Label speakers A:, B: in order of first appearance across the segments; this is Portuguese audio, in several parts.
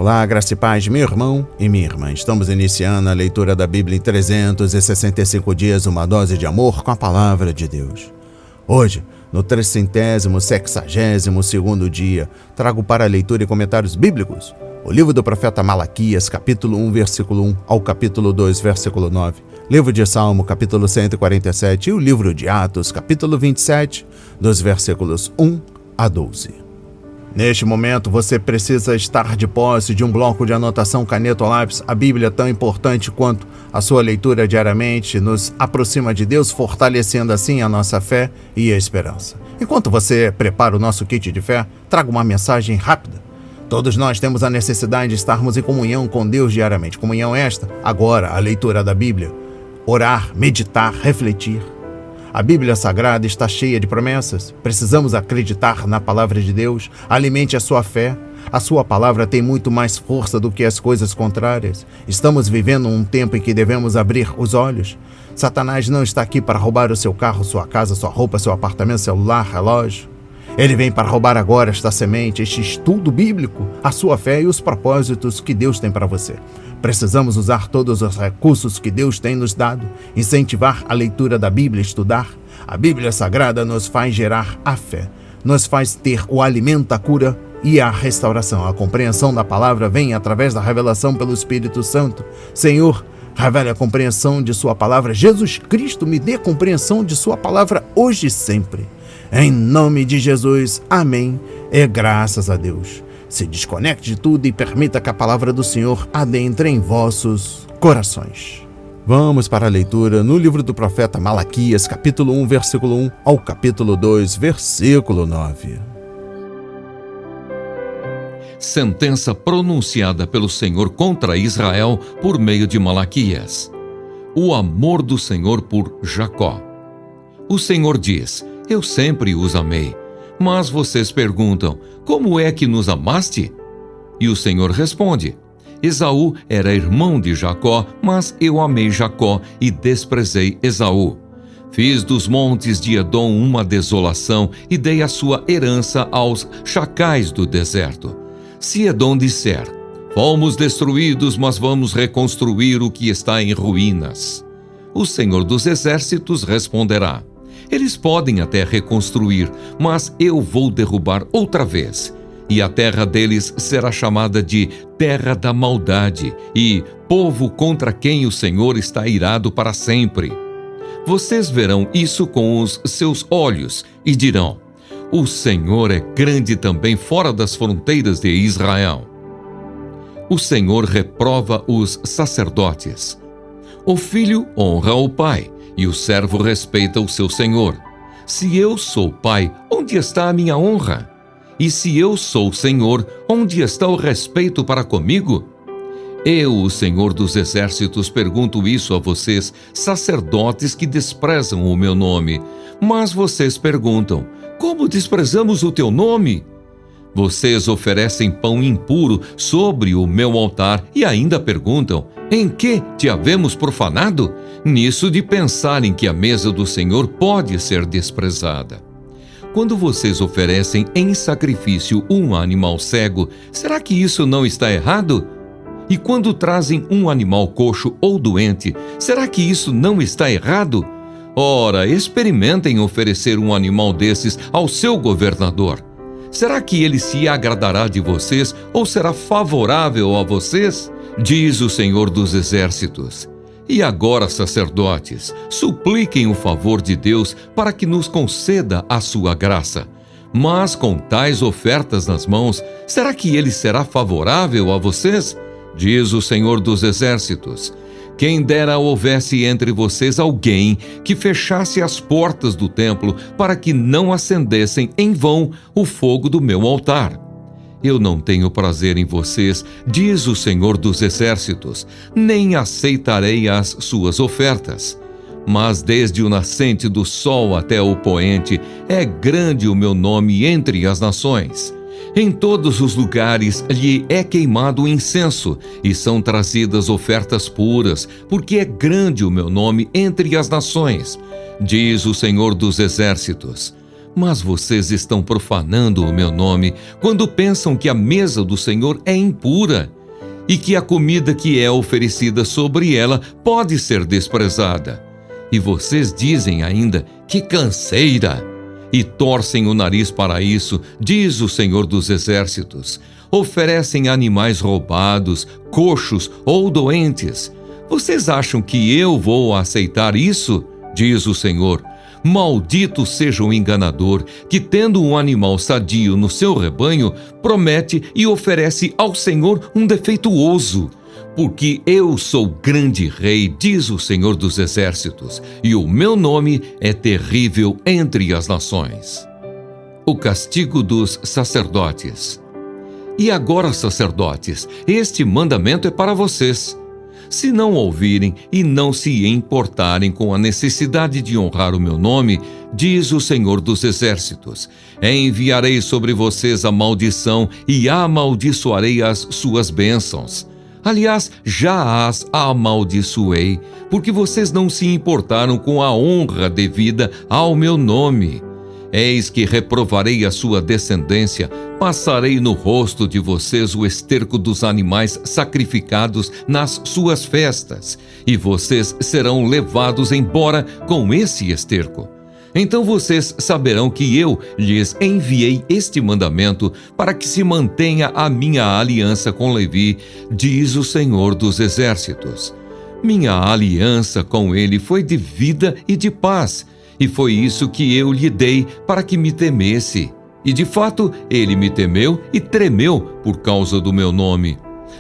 A: Olá, graça e paz, meu irmão e minha irmã. Estamos iniciando a leitura da Bíblia em 365 dias, uma dose de amor com a Palavra de Deus. Hoje, no 362º dia, trago para a leitura e comentários bíblicos o livro do profeta Malaquias, capítulo 1, versículo 1 ao capítulo 2, versículo 9, livro de Salmo, capítulo 147 e o livro de Atos, capítulo 27, dos versículos 1 a 12. Neste momento, você precisa estar de posse de um bloco de anotação, caneta ou lápis. A Bíblia, tão importante quanto a sua leitura diariamente, nos aproxima de Deus, fortalecendo assim a nossa fé e a esperança. Enquanto você prepara o nosso kit de fé, trago uma mensagem rápida. Todos nós temos a necessidade de estarmos em comunhão com Deus diariamente. Comunhão esta, agora, a leitura da Bíblia. Orar, meditar, refletir. A Bíblia Sagrada está cheia de promessas. Precisamos acreditar na palavra de Deus. Alimente a sua fé. A sua palavra tem muito mais força do que as coisas contrárias. Estamos vivendo um tempo em que devemos abrir os olhos. Satanás não está aqui para roubar o seu carro, sua casa, sua roupa, seu apartamento, celular, relógio. Ele vem para roubar agora esta semente, este estudo bíblico, a sua fé e os propósitos que Deus tem para você. Precisamos usar todos os recursos que Deus tem nos dado, incentivar a leitura da Bíblia, estudar. A Bíblia Sagrada nos faz gerar a fé, nos faz ter o alimento, a cura e a restauração. A compreensão da palavra vem através da revelação pelo Espírito Santo. Senhor, revele a compreensão de sua palavra. Jesus Cristo, me dê compreensão de sua palavra hoje e sempre. Em nome de Jesus, amém e graças a Deus. Se desconecte de tudo e permita que a palavra do Senhor adentre em vossos corações. Vamos para a leitura no livro do profeta Malaquias, capítulo 1, versículo 1 ao capítulo 2, versículo 9.
B: Sentença pronunciada pelo Senhor contra Israel por meio de Malaquias. O amor do Senhor por Jacó. O Senhor diz: eu sempre os amei. Mas vocês perguntam: como é que nos amaste? E o Senhor responde: Esaú era irmão de Jacó, mas eu amei Jacó e desprezei Esaú. Fiz dos montes de Edom uma desolação e dei a sua herança aos chacais do deserto. Se Edom disser: fomos destruídos, mas vamos reconstruir o que está em ruínas, o Senhor dos Exércitos responderá: eles podem até reconstruir, mas eu vou derrubar outra vez. E a terra deles será chamada de terra da maldade e povo contra quem o Senhor está irado para sempre. Vocês verão isso com os seus olhos e dirão: o Senhor é grande também fora das fronteiras de Israel. O Senhor reprova os sacerdotes. O filho honra o pai, e o servo respeita o seu senhor. Se eu sou pai, onde está a minha honra? E se eu sou senhor, onde está o respeito para comigo? Eu, o Senhor dos Exércitos, pergunto isso a vocês, sacerdotes que desprezam o meu nome. Mas vocês perguntam: como desprezamos o teu nome? Vocês oferecem pão impuro sobre o meu altar e ainda perguntam: em que te havemos profanado? Nisso de pensarem que a mesa do Senhor pode ser desprezada. Quando vocês oferecem em sacrifício um animal cego, será que isso não está errado? E quando trazem um animal coxo ou doente, será que isso não está errado? Ora, experimentem oferecer um animal desses ao seu governador. Será que ele se agradará de vocês ou será favorável a vocês? Diz o Senhor dos Exércitos. E agora, sacerdotes, supliquem o favor de Deus para que nos conceda a sua graça. Mas com tais ofertas nas mãos, será que ele será favorável a vocês? Diz o Senhor dos Exércitos. Quem dera houvesse entre vocês alguém que fechasse as portas do templo para que não acendessem em vão o fogo do meu altar. Eu não tenho prazer em vocês, diz o Senhor dos Exércitos, nem aceitarei as suas ofertas. Mas desde o nascente do sol até o poente, é grande o meu nome entre as nações. Em todos os lugares lhe é queimado o incenso, e são trazidas ofertas puras, porque é grande o meu nome entre as nações, diz o Senhor dos Exércitos. Mas vocês estão profanando o meu nome quando pensam que a mesa do Senhor é impura e que a comida que é oferecida sobre ela pode ser desprezada. E vocês dizem ainda: que canseira! E torcem o nariz para isso, diz o Senhor dos Exércitos. Oferecem animais roubados, coxos ou doentes. Vocês acham que eu vou aceitar isso? Diz o Senhor. Maldito seja o enganador que, tendo um animal sadio no seu rebanho, promete e oferece ao Senhor um defeituoso. Porque eu sou grande rei, diz o Senhor dos Exércitos, e o meu nome é terrível entre as nações. O castigo dos sacerdotes. E agora, sacerdotes, este mandamento é para vocês. Se não ouvirem e não se importarem com a necessidade de honrar o meu nome, diz o Senhor dos Exércitos, enviarei sobre vocês a maldição e amaldiçoarei as suas bênçãos. Aliás, já as amaldiçoei, porque vocês não se importaram com a honra devida ao meu nome. Eis que reprovarei a sua descendência, passarei no rosto de vocês o esterco dos animais sacrificados nas suas festas, e vocês serão levados embora com esse esterco. Então vocês saberão que eu lhes enviei este mandamento para que se mantenha a minha aliança com Levi, diz o Senhor dos Exércitos. Minha aliança com ele foi de vida e de paz, e foi isso que eu lhe dei para que me temesse. E de fato, ele me temeu e tremeu por causa do meu nome.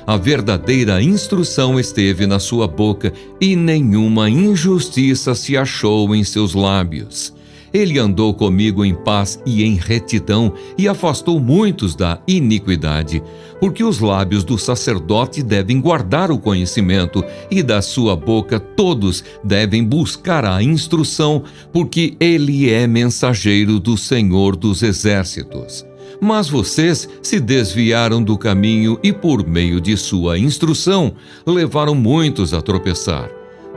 B: A verdadeira instrução esteve na sua boca, e nenhuma injustiça se achou em seus lábios. Ele andou comigo em paz e em retidão, e afastou muitos da iniquidade, porque os lábios do sacerdote devem guardar o conhecimento, e da sua boca todos devem buscar a instrução, porque ele é mensageiro do Senhor dos Exércitos. Mas vocês se desviaram do caminho e, por meio de sua instrução, levaram muitos a tropeçar.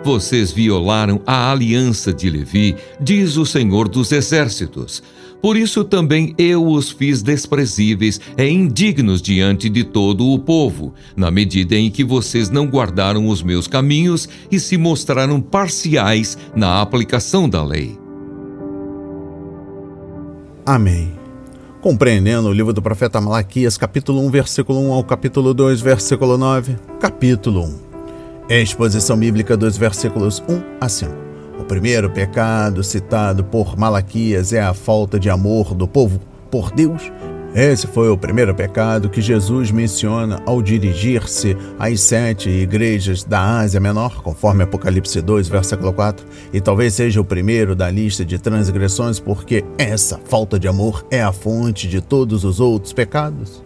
B: Vocês violaram a aliança de Levi, diz o Senhor dos Exércitos. Por isso também eu os fiz desprezíveis e indignos diante de todo o povo, na medida em que vocês não guardaram os meus caminhos e se mostraram parciais na aplicação da lei.
A: Amém. Compreendendo o livro do profeta Malaquias, capítulo 1, versículo 1 ao capítulo 2, versículo 9, capítulo 1. Exposição bíblica dos versículos 1 a 5. O primeiro pecado citado por Malaquias é a falta de amor do povo por Deus. Esse foi o primeiro pecado que Jesus menciona ao dirigir-se às 7 igrejas da Ásia Menor, conforme Apocalipse 2, versículo 4, e talvez seja o primeiro da lista de transgressões, porque essa falta de amor é a fonte de todos os outros pecados.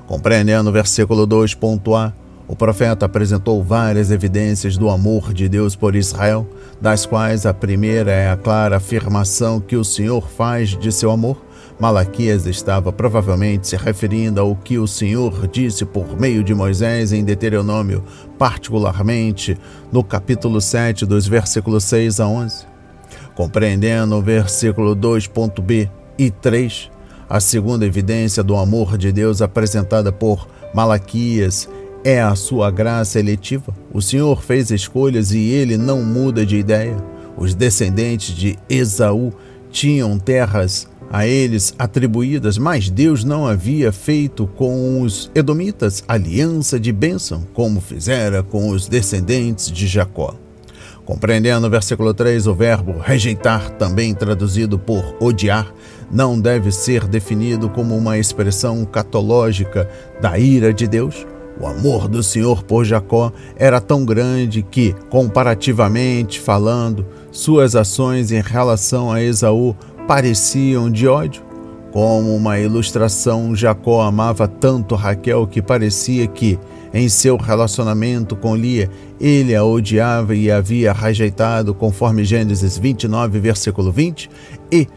A: Compreendendo o versículo 2.a, o profeta apresentou várias evidências do amor de Deus por Israel, das quais a primeira é a clara afirmação que o Senhor faz de seu amor. Malaquias estava provavelmente se referindo ao que o Senhor disse por meio de Moisés em Deuteronômio, particularmente no capítulo 7, dos versículos 6 a 11. Compreendendo o versículo 2.b e 3, a segunda evidência do amor de Deus apresentada por Malaquias é a sua graça eletiva. O Senhor fez escolhas e ele não muda de ideia. Os descendentes de Esaú tinham terras a eles atribuídas, mas Deus não havia feito com os edomitas aliança de bênção, como fizera com os descendentes de Jacó. Compreendendo o versículo 3, o verbo rejeitar, também traduzido por odiar, não deve ser definido como uma expressão catológica da ira de Deus. O amor do Senhor por Jacó era tão grande que, comparativamente falando, suas ações em relação a Esaú pareciam de ódio. Como uma ilustração, Jacó amava tanto Raquel que parecia que, em seu relacionamento com Lia, ele a odiava e a havia rejeitado, conforme Gênesis 29, versículo 20 e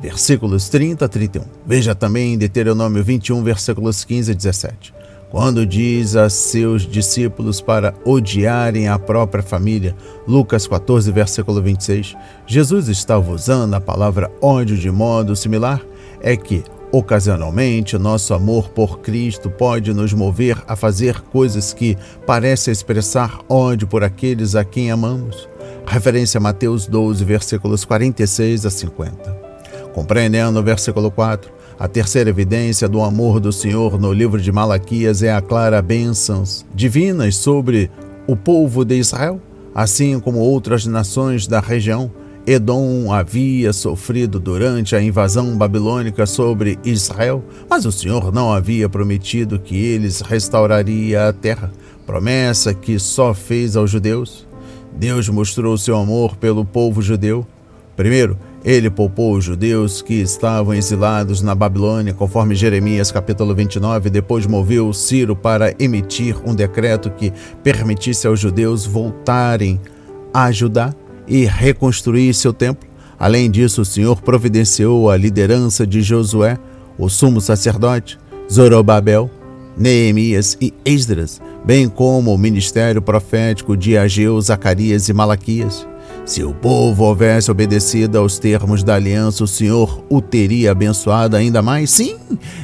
A: versículos 30 a 31. Veja também em Deuteronômio 21, versículos 15 a 17. quando diz a seus discípulos para odiarem a própria família, Lucas 14, versículo 26, Jesus estava usando a palavra ódio de modo similar, é que, ocasionalmente, nosso amor por Cristo pode nos mover a fazer coisas que parecem expressar ódio por aqueles a quem amamos. Referência a Mateus 12, versículos 46 a 50. Compreendendo o versículo 4, a terceira evidência do amor do Senhor no livro de Malaquias é a clara bênçãos divinas sobre o povo de Israel, assim como outras nações da região. Edom havia sofrido durante a invasão babilônica sobre Israel, mas o Senhor não havia prometido que eles restauraria a terra, promessa que só fez aos judeus. Deus mostrou seu amor pelo povo judeu. Primeiro, ele poupou os judeus que estavam exilados na Babilônia, conforme Jeremias capítulo 29, depois moveu Ciro para emitir um decreto que permitisse aos judeus voltarem a Judá e reconstruir seu templo. Além disso, o Senhor providenciou a liderança de Josué, o sumo sacerdote, Zorobabel, Neemias e Esdras, bem como o ministério profético de Ageu, Zacarias e Malaquias. Se o povo houvesse obedecido aos termos da aliança, o Senhor o teria abençoado ainda mais. Sim,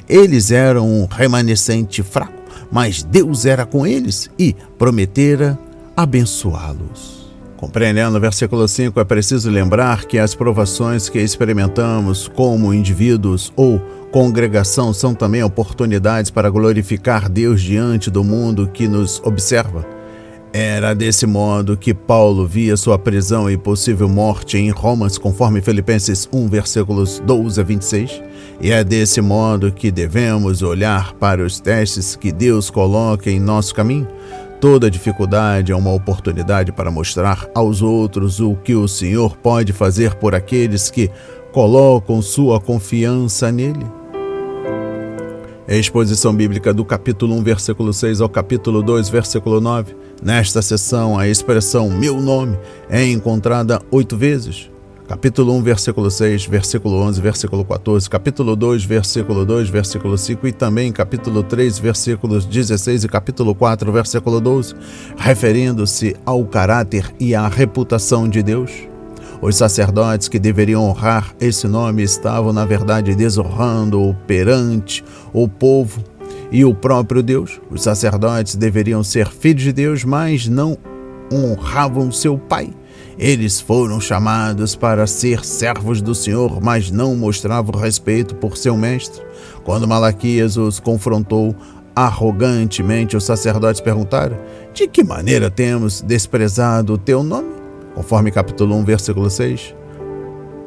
A: eles eram um remanescente fraco, mas Deus era com eles e prometera abençoá-los. Compreendendo o versículo 5, é preciso lembrar que as provações que experimentamos como indivíduos ou congregação são também oportunidades para glorificar Deus diante do mundo que nos observa. Era desse modo que Paulo via sua prisão e possível morte em Roma, conforme Filipenses 1, versículos 12 a 26. E é desse modo que devemos olhar para os testes que Deus coloca em nosso caminho. Toda dificuldade é uma oportunidade para mostrar aos outros o que o Senhor pode fazer por aqueles que colocam sua confiança nele. A exposição bíblica do capítulo 1, versículo 6 ao capítulo 2, versículo 9. Nesta seção, a expressão meu nome é encontrada 8 vezes. Capítulo 1, versículo 6, versículo 11, versículo 14, capítulo 2, versículo 2, versículo 5 e também capítulo 3, versículos 16 e capítulo 4, versículo 12, referindo-se ao caráter e à reputação de Deus. Os sacerdotes que deveriam honrar esse nome estavam, na verdade, desonrando-o perante o povo e o próprio Deus. Os sacerdotes deveriam ser filhos de Deus, mas não honravam seu pai. Eles foram chamados para ser servos do Senhor, mas não mostravam respeito por seu mestre. Quando Malaquias os confrontou arrogantemente, os sacerdotes perguntaram: de que maneira temos desprezado o teu nome? Conforme capítulo 1, versículo 6.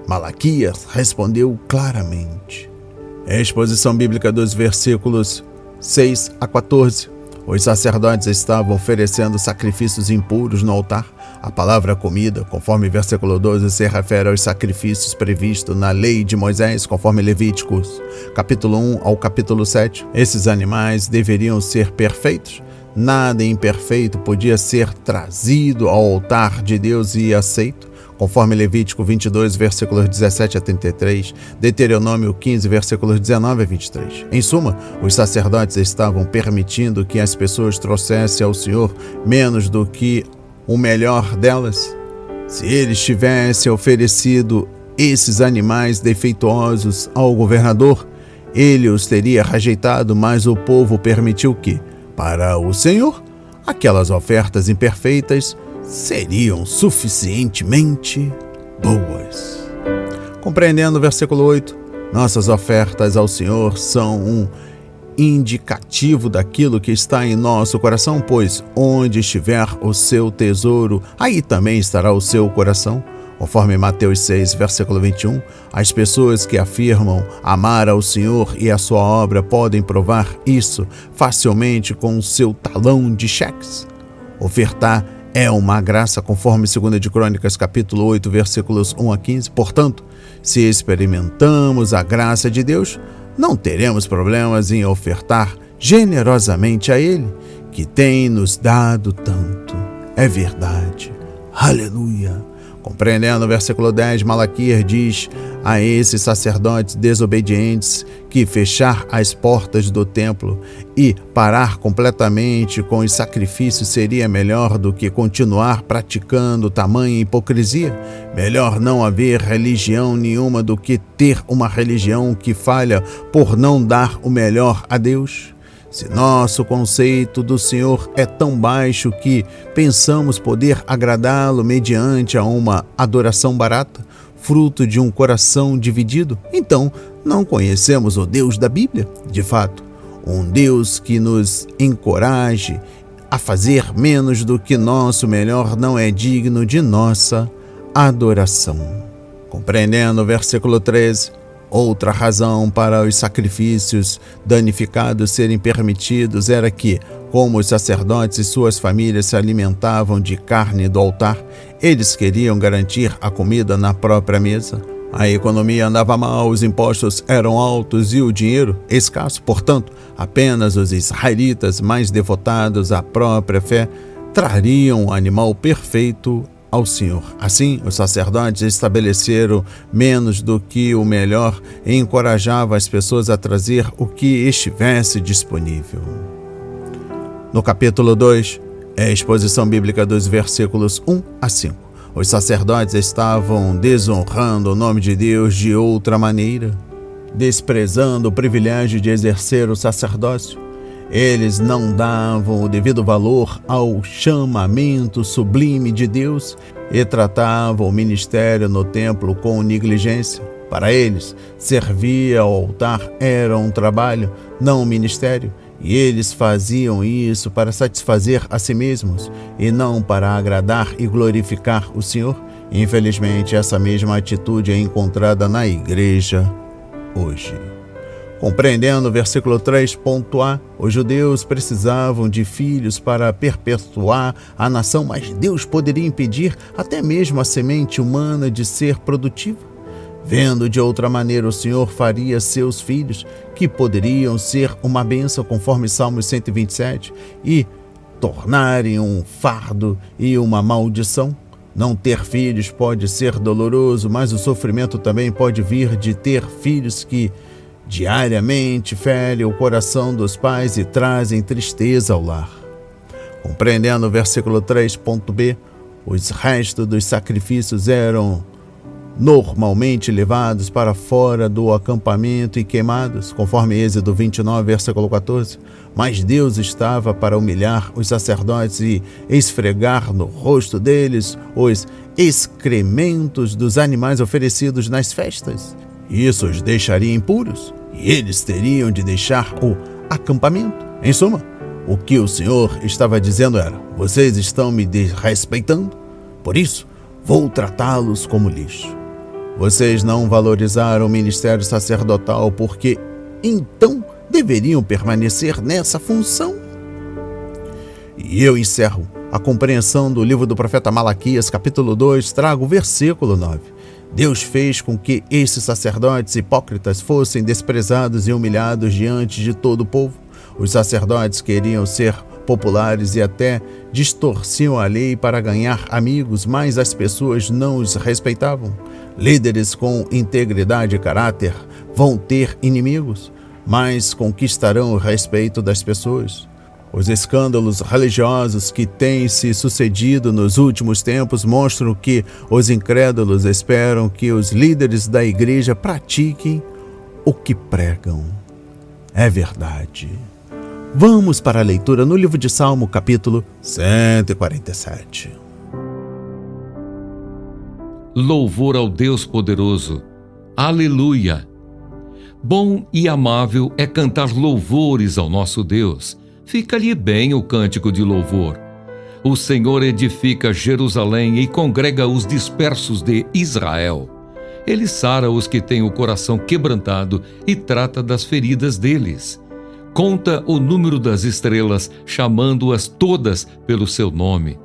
A: Malaquias respondeu claramente. A exposição bíblica dos versículos 6 a 14. Os sacerdotes estavam oferecendo sacrifícios impuros no altar. A palavra comida, conforme versículo 12, se refere aos sacrifícios previstos na lei de Moisés, conforme Levíticos, capítulo 1 ao capítulo 7. Esses animais deveriam ser perfeitos. Nada imperfeito podia ser trazido ao altar de Deus e aceito, conforme Levítico 22, versículos 17 a 33, Deuteronômio 15, versículos 19 a 23. Em suma, os sacerdotes estavam permitindo que as pessoas trouxessem ao Senhor menos do que o melhor delas. Se eles tivessem oferecido esses animais defeituosos ao governador, ele os teria rejeitado, mas o povo permitiu que, para o Senhor, aquelas ofertas imperfeitas seriam suficientemente boas. Compreendendo o versículo 8, nossas ofertas ao Senhor são um indicativo daquilo que está em nosso coração, pois onde estiver o seu tesouro, aí também estará o seu coração. Conforme Mateus 6, versículo 21, as pessoas que afirmam amar ao Senhor e a sua obra podem provar isso facilmente com o seu talão de cheques. Ofertar é uma graça, conforme 2 de Crônicas, capítulo 8, versículos 1 a 15. Portanto, se experimentamos a graça de Deus, não teremos problemas em ofertar generosamente a Ele, que tem nos dado tanto. É verdade. Aleluia. Compreendendo o versículo 10, Malaquias diz a esses sacerdotes desobedientes que fechar as portas do templo e parar completamente com os sacrifícios seria melhor do que continuar praticando tamanha hipocrisia. Melhor não haver religião nenhuma do que ter uma religião que falha por não dar o melhor a Deus. Se nosso conceito do Senhor é tão baixo que pensamos poder agradá-lo mediante a uma adoração barata, fruto de um coração dividido, então não conhecemos o Deus da Bíblia. De fato, um Deus que nos encoraje a fazer menos do que nosso melhor não é digno de nossa adoração. Compreendendo o versículo 13, outra razão para os sacrifícios danificados serem permitidos era que, como os sacerdotes e suas famílias se alimentavam de carne do altar, eles queriam garantir a comida na própria mesa. A economia andava mal, os impostos eram altos e o dinheiro escasso. Portanto, apenas os israelitas mais devotados à própria fé trariam o animal perfeito ao Senhor. Assim, os sacerdotes estabeleceram menos do que o melhor e encorajavam as pessoas a trazer o que estivesse disponível. No capítulo 2, é a exposição bíblica dos versículos 1 a 5. Os sacerdotes estavam desonrando o nome de Deus de outra maneira, desprezando o privilégio de exercer o sacerdócio. Eles não davam o devido valor ao chamamento sublime de Deus e tratavam o ministério no templo com negligência. Para eles, servir ao altar era um trabalho, não um ministério, e eles faziam isso para satisfazer a si mesmos e não para agradar e glorificar o Senhor. Infelizmente, essa mesma atitude é encontrada na igreja hoje. Compreendendo o versículo 3.a, os judeus precisavam de filhos para perpetuar a nação, mas Deus poderia impedir até mesmo a semente humana de ser produtiva. Vendo de outra maneira, o Senhor faria seus filhos, que poderiam ser uma bênção conforme Salmos 127, e tornarem um fardo e uma maldição. Não ter filhos pode ser doloroso, mas o sofrimento também pode vir de ter filhos que diariamente ferem o coração dos pais e trazem tristeza ao lar. Compreendendo o versículo 3.b, os restos dos sacrifícios eram normalmente levados para fora do acampamento e queimados, conforme Êxodo 29, versículo 14. Mas Deus estava para humilhar os sacerdotes e esfregar no rosto deles os excrementos dos animais oferecidos nas festas. Isso os deixaria impuros e eles teriam de deixar o acampamento. Em suma, o que o Senhor estava dizendo era: vocês estão me desrespeitando, por isso vou tratá-los como lixo. Vocês não valorizaram o ministério sacerdotal porque então deveriam permanecer nessa função. E eu encerro a compreensão do livro do profeta Malaquias, capítulo 2, trago o versículo 9. Deus fez com que esses sacerdotes hipócritas fossem desprezados e humilhados diante de todo o povo. Os sacerdotes queriam ser populares e até distorciam a lei para ganhar amigos, mas as pessoas não os respeitavam. Líderes com integridade e caráter vão ter inimigos, mas conquistarão o respeito das pessoas. Os escândalos religiosos que têm se sucedido nos últimos tempos mostram que os incrédulos esperam que os líderes da igreja pratiquem o que pregam. É verdade. Vamos para a leitura no livro de Salmo, capítulo 147.
B: Louvor ao Deus poderoso. Aleluia! Bom e amável é cantar louvores ao nosso Deus. Fica-lhe bem o cântico de louvor. O Senhor edifica Jerusalém e congrega os dispersos de Israel. Ele sara os que têm o coração quebrantado e trata das feridas deles. Conta o número das estrelas, chamando-as todas pelo seu nome.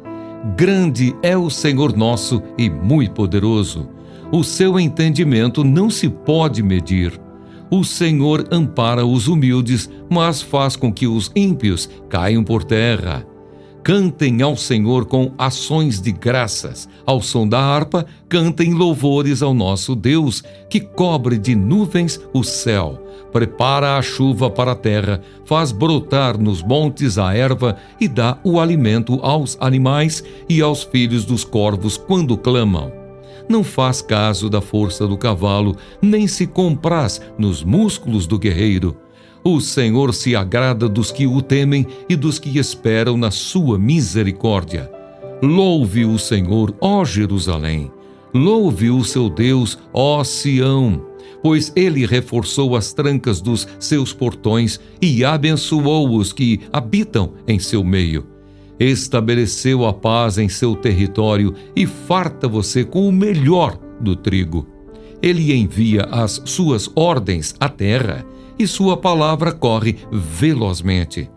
B: Grande é o Senhor nosso e muito poderoso. O seu entendimento não se pode medir. O Senhor ampara os humildes, mas faz com que os ímpios caiam por terra. Cantem ao Senhor com ações de graças. Ao som da harpa, cantem louvores ao nosso Deus, que cobre de nuvens o céu. Prepara a chuva para a terra, faz brotar nos montes a erva e dá o alimento aos animais e aos filhos dos corvos quando clamam. Não faz caso da força do cavalo, nem se compraz nos músculos do guerreiro. O Senhor se agrada dos que o temem e dos que esperam na sua misericórdia. Louve o Senhor, ó Jerusalém. Louve o seu Deus, ó Sião, pois ele reforçou as trancas dos seus portões e abençoou os que habitam em seu meio. Estabeleceu a paz em seu território e farta você com o melhor do trigo. Ele envia as suas ordens à terra e sua palavra corre velozmente.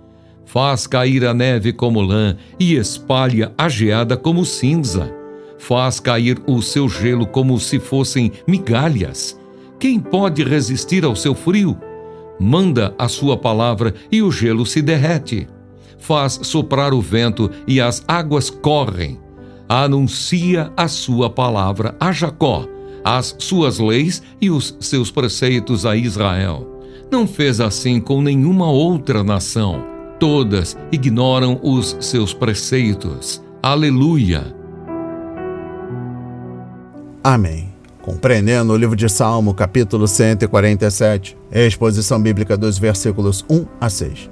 B: Faz cair a neve como lã e espalha a geada como cinza. Faz cair o seu gelo como se fossem migalhas. Quem pode resistir ao seu frio? Manda a sua palavra e o gelo se derrete. Faz soprar o vento e as águas correm. Anuncia a sua palavra a Jacó, as suas leis e os seus preceitos a Israel. Não fez assim com nenhuma outra nação. Todas ignoram os seus preceitos. Aleluia!
A: Amém. Compreendendo o livro de Salmo, capítulo 147, exposição bíblica dos versículos 1 a 6.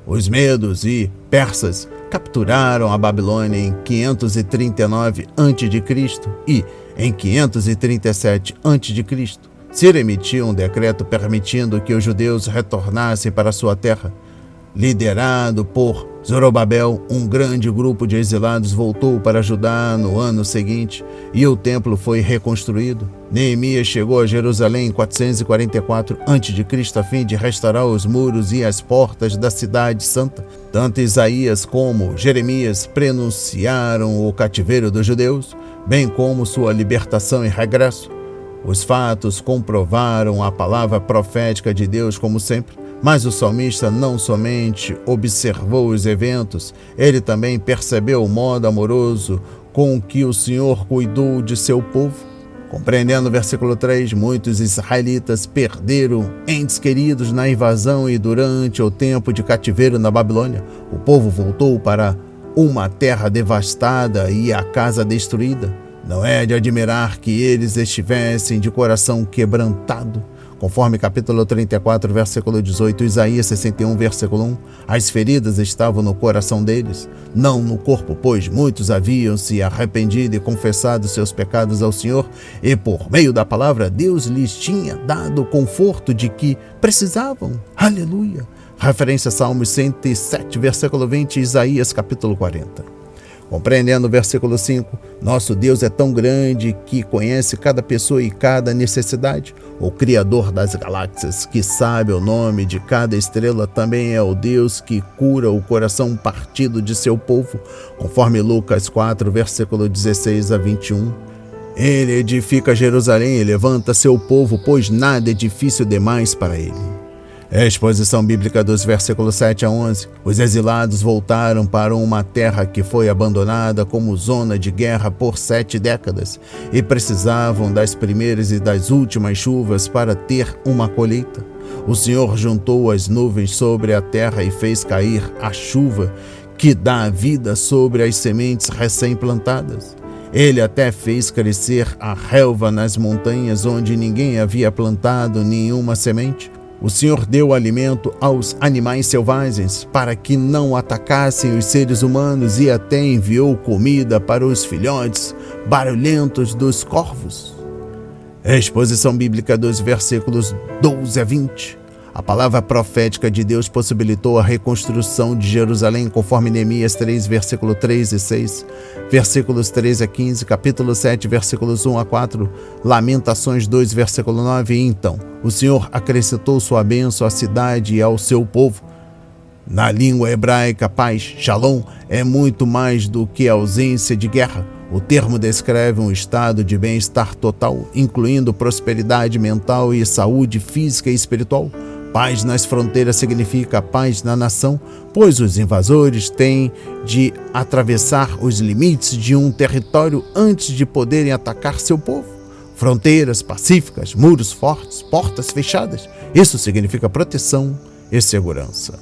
A: Os medos e persas capturaram a Babilônia em 539 a.C. e, em 537 a.C., Ciro emitiu um decreto permitindo que os judeus retornassem para sua terra. Liderado por Zorobabel, um grande grupo de exilados voltou para Judá no ano seguinte e o templo foi reconstruído. Neemias chegou a Jerusalém em 444 a.C. a fim de restaurar os muros e as portas da cidade santa. Tanto Isaías como Jeremias prenunciaram o cativeiro dos judeus, bem como sua libertação e regresso. Os fatos comprovaram a palavra profética de Deus como sempre, mas o salmista não somente observou os eventos, ele também percebeu o modo amoroso com que o Senhor cuidou de seu povo. Compreendendo o versículo 3, muitos israelitas perderam entes queridos na invasão e durante o tempo de cativeiro na Babilônia. O povo voltou para uma terra devastada e a casa destruída. Não é de admirar que eles estivessem de coração quebrantado. Conforme capítulo 34, versículo 18, Isaías 61, versículo 1, as feridas estavam no coração deles, não no corpo, pois muitos haviam se arrependido e confessado seus pecados ao Senhor, e por meio da palavra Deus lhes tinha dado o conforto de que precisavam. Aleluia! Referência a Salmos 107, versículo 20, Isaías capítulo 40. Compreendendo o versículo 5, nosso Deus é tão grande que conhece cada pessoa e cada necessidade. O Criador das galáxias, que sabe o nome de cada estrela, também é o Deus que cura o coração partido de seu povo, conforme Lucas 4, versículo 16 a 21. Ele edifica Jerusalém e levanta seu povo, pois nada é difícil demais para ele. Exposição bíblica dos versículos 7 a 11. Os exilados voltaram para uma terra que foi abandonada como zona de guerra por 7 décadas e precisavam das primeiras e das últimas chuvas para ter uma colheita. O Senhor juntou as nuvens sobre a terra e fez cair a chuva que dá vida sobre as sementes recém-plantadas. Ele até fez crescer a relva nas montanhas onde ninguém havia plantado nenhuma semente. O Senhor deu alimento aos animais selvagens para que não atacassem os seres humanos e até enviou comida para os filhotes barulhentos dos corvos. Exposição bíblica dos versículos 12 a 20. A palavra profética de Deus possibilitou a reconstrução de Jerusalém, conforme Neemias 3, versículo 3 e 6, versículos 13 a 15, capítulo 7, versículos 1 a 4, Lamentações 2, versículo 9. E então, o Senhor acrescentou sua bênção à cidade e ao seu povo. Na língua hebraica, paz, shalom, é muito mais do que ausência de guerra. O termo descreve um estado de bem-estar total, incluindo prosperidade mental e saúde física e espiritual. Paz nas fronteiras significa paz na nação, pois os invasores têm de atravessar os limites de um território antes de poderem atacar seu povo. Fronteiras pacíficas, muros fortes, portas fechadas. Isso significa proteção e segurança.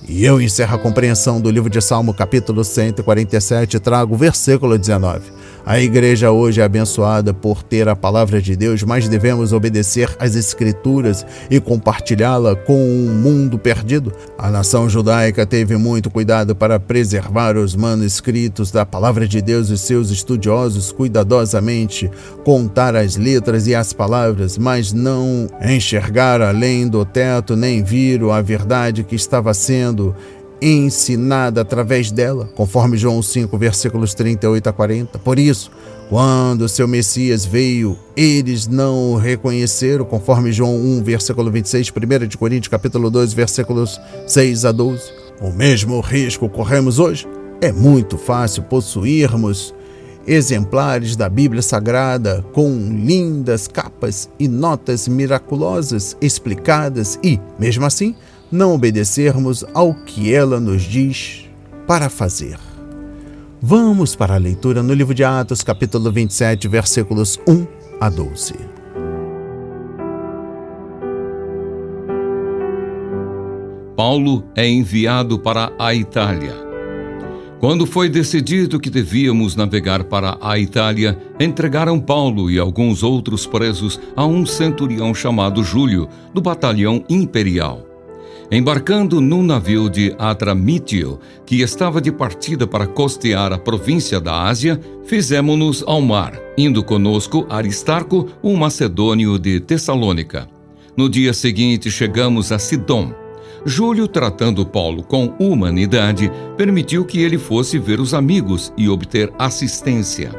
A: E eu encerro a compreensão do livro de Salmo, capítulo 147, e trago o versículo 19. A igreja hoje é abençoada por ter a palavra de Deus, mas devemos obedecer às Escrituras e compartilhá-la com um mundo perdido. A nação judaica teve muito cuidado para preservar os manuscritos da palavra de Deus e seus estudiosos cuidadosamente contar as letras e as palavras, mas não enxergaram além do teto nem viram a verdade que estava sendo ensinada através dela, conforme João 5, versículos 38 a 40. Por isso, quando seu Messias veio, eles não o reconheceram, conforme João 1, versículo 26, 1 Coríntios, capítulo 2, versículos 6 a 12. O mesmo risco corremos hoje. É muito fácil possuirmos exemplares da Bíblia Sagrada com lindas capas e notas miraculosas explicadas e, mesmo assim, não obedecermos ao que ela nos diz para fazer. Vamos para a leitura no livro de Atos, capítulo 27, versículos 1 a 12.
B: Paulo é enviado para a Itália. Quando foi decidido que devíamos navegar para a Itália, entregaram Paulo e alguns outros presos a um centurião chamado Júlio, do batalhão imperial. Embarcando num navio de Adramítio, que estava de partida para costear a província da Ásia, fizemo-nos ao mar, indo conosco Aristarco, um macedônio de Tessalônica. No dia seguinte chegamos a Sidom. Júlio, tratando Paulo com humanidade, permitiu que ele fosse ver os amigos e obter assistência.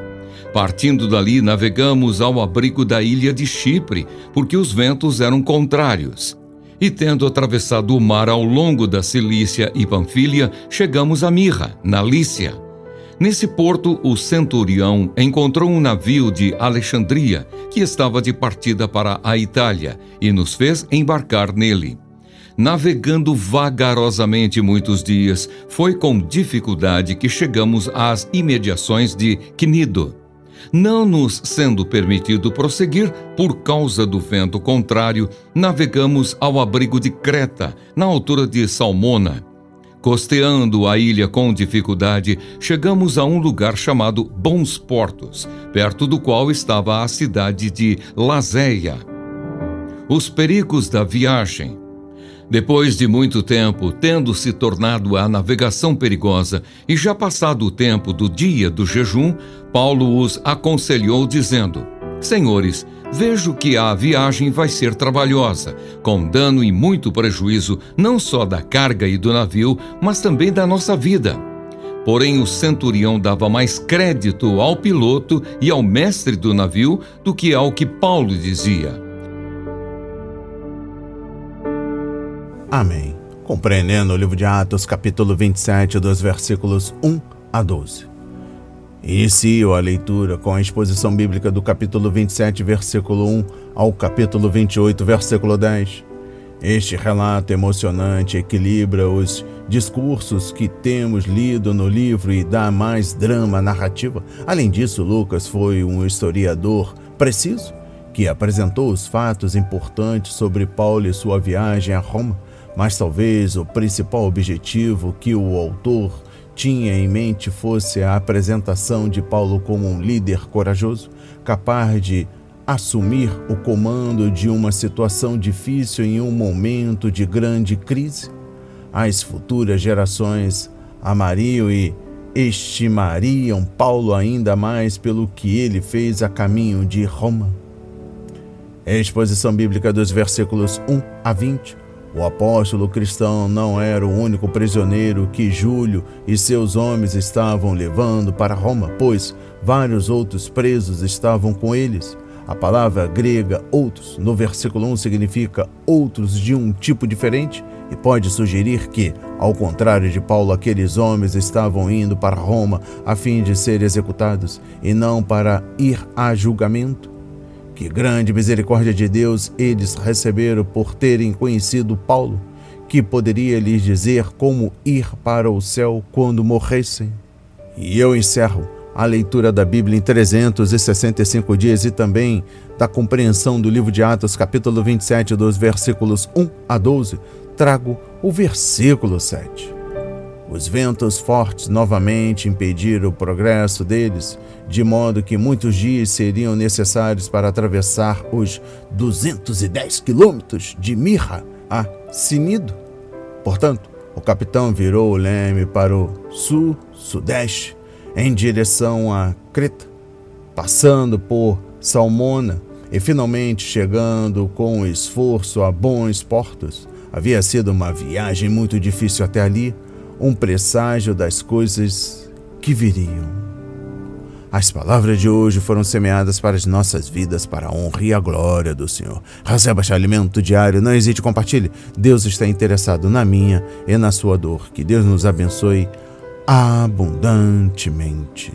B: Partindo dali, navegamos ao abrigo da ilha de Chipre, porque os ventos eram contrários. E tendo atravessado o mar ao longo da Cilícia e Panfília, chegamos a Mirra, na Lícia. Nesse porto, o centurião encontrou um navio de Alexandria, que estava de partida para a Itália, e nos fez embarcar nele. Navegando vagarosamente muitos dias, foi com dificuldade que chegamos às imediações de Cnido. Não nos sendo permitido prosseguir por causa do vento contrário, navegamos ao abrigo de Creta, na altura de Salmona. Costeando a ilha com dificuldade, chegamos a um lugar chamado Bons Portos, perto do qual estava a cidade de Lazéia. Os perigos da viagem. Depois de muito tempo, tendo se tornado a navegação perigosa e já passado o tempo do dia do jejum, Paulo os aconselhou dizendo: Senhores, vejo que a viagem vai ser trabalhosa, com dano e muito prejuízo, não só da carga e do navio, mas também da nossa vida. Porém, o centurião dava mais crédito ao piloto e ao mestre do navio do que ao que Paulo dizia.
A: Amém. Compreendendo o livro de Atos, capítulo 27, dos versículos 1 a 12. Inicio a leitura com a exposição bíblica do capítulo 27, versículo 1 ao capítulo 28, versículo 10. Este relato emocionante equilibra os discursos que temos lido no livro e dá mais drama à narrativa. Além disso, Lucas foi um historiador preciso que apresentou os fatos importantes sobre Paulo e sua viagem a Roma. Mas talvez o principal objetivo que o autor tinha em mente fosse a apresentação de Paulo como um líder corajoso, capaz de assumir o comando de uma situação difícil em um momento de grande crise. As futuras gerações amariam e estimariam Paulo ainda mais pelo que ele fez a caminho de Roma. A exposição bíblica dos versículos 1 a 20. O apóstolo cristão não era o único prisioneiro que Júlio e seus homens estavam levando para Roma, pois vários outros presos estavam com eles. A palavra grega outros, no versículo 1, significa outros de um tipo diferente e pode sugerir que, ao contrário de Paulo, aqueles homens estavam indo para Roma a fim de serem executados e não para ir a julgamento. Que grande misericórdia de Deus eles receberam por terem conhecido Paulo, que poderia lhes dizer como ir para o céu quando morressem. E eu encerro a leitura da Bíblia em 365 dias e também da compreensão do livro de Atos, capítulo 27, dos versículos 1 a 12, trago o versículo 7. Os ventos fortes novamente impediram o progresso deles, de modo que muitos dias seriam necessários para atravessar os 210 quilômetros de Mirra a Cnido. Portanto, o capitão virou o leme para o sul-sudeste, em direção a Creta, passando por Salmona e finalmente chegando com esforço a bons portos. Havia sido uma viagem muito difícil até ali, um presságio das coisas que viriam. As palavras de hoje foram semeadas para as nossas vidas, para a honra e a glória do Senhor. Receba este alimento diário, não hesite, compartilhe. Deus está interessado na minha e na sua dor. Que Deus nos abençoe abundantemente.